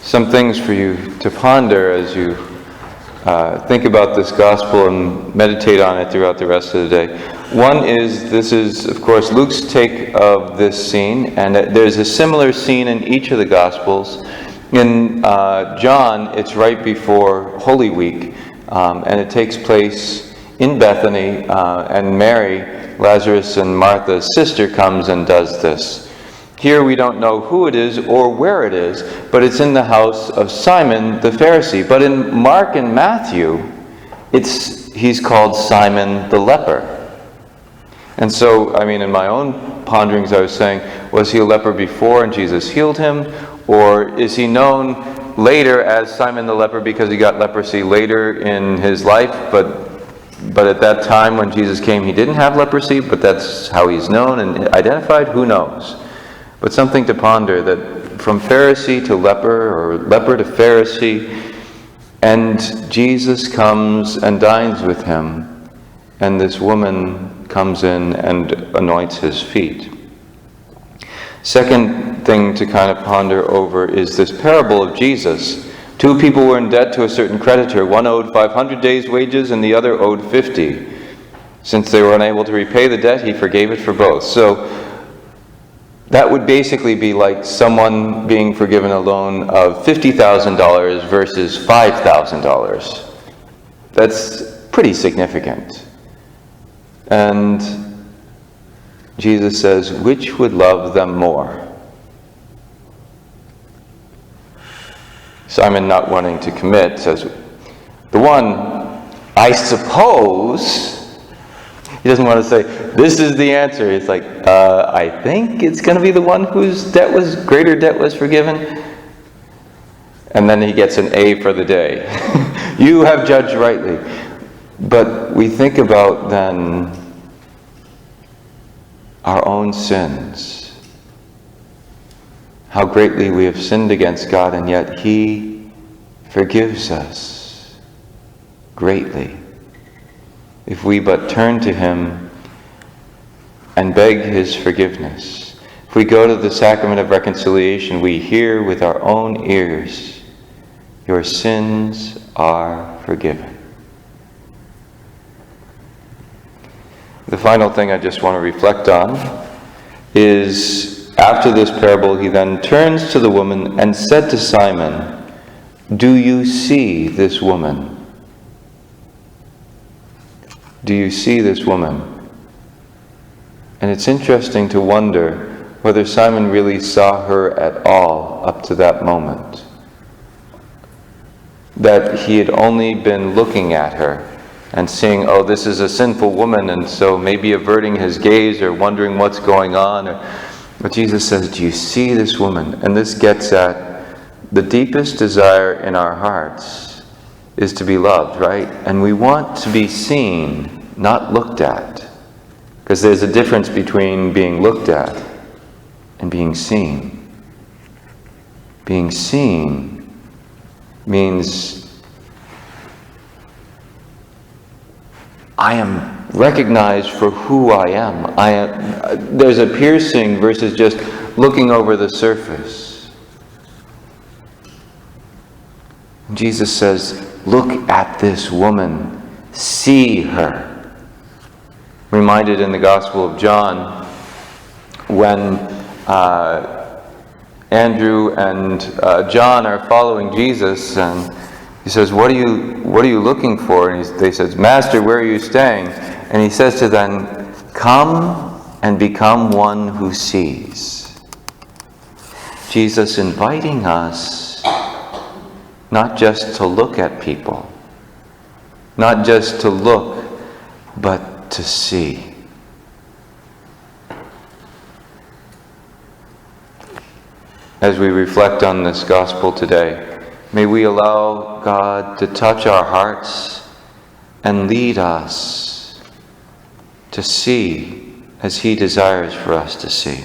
some things for you to ponder as you think about this gospel and meditate on it throughout the rest of the day. One is, this is, of course, Luke's take of this scene, and there's a similar scene in each of the gospels. In John, it's right before Holy Week, and it takes place in Bethany, and Mary, Lazarus and Martha's sister, comes and does this. Here we don't know who it is or where it is, but it's in the house of Simon the Pharisee. But in Mark and Matthew, he's called Simon the leper. And so, in my own ponderings, I was saying, was he a leper before and Jesus healed him? Or is he known later as Simon the leper because he got leprosy later in his life, but at that time when Jesus came, he didn't have leprosy, but that's how he's known and identified? Who knows? But something to ponder, that from Pharisee to leper, or leper to Pharisee, and Jesus comes and dines with him, and this woman comes in and anoints his feet. Second thing to kind of ponder over is this parable of Jesus. Two people were in debt to a certain creditor. One owed 500 days' wages and the other owed 50. Since they were unable to repay the debt, he forgave it for both. So that would basically be like someone being forgiven a loan of $50,000 versus $5,000. That's pretty significant. And Jesus says, which would love them more? Simon, not wanting to commit, says, the one, I suppose. He doesn't want to say, this is the answer. He's like, I think it's going to be the one whose greater debt was forgiven. And then he gets an A for the day. You have judged rightly. But we think about then our own sins. How greatly we have sinned against God, and yet he forgives us greatly. If we but turn to him and beg his forgiveness. If we go to the sacrament of reconciliation, we hear with our own ears, your sins are forgiven. The final thing I just want to reflect on is, after this parable, he then turns to the woman and said to Simon, do you see this woman? Do you see this woman? And it's interesting to wonder whether Simon really saw her at all up to that moment. That he had only been looking at her and seeing, oh, this is a sinful woman, and so maybe averting his gaze or wondering what's going on. But Jesus says, do you see this woman? And this gets at the deepest desire in our hearts is to be loved, right? And we want to be seen, not looked at. Because there's a difference between being looked at and being seen. Being seen means I am recognized for who I am. There's a piercing versus just looking over the surface. Jesus says, look at this woman. See her. Reminded in the Gospel of John when Andrew and John are following Jesus, and he says, what are you looking for? And they says, Master, where are you staying? And he says to them, come and become one who sees. Jesus inviting us not just to look at people, not just to look, but to see. As we reflect on this gospel today, may we allow God to touch our hearts and lead us to see as he desires for us to see.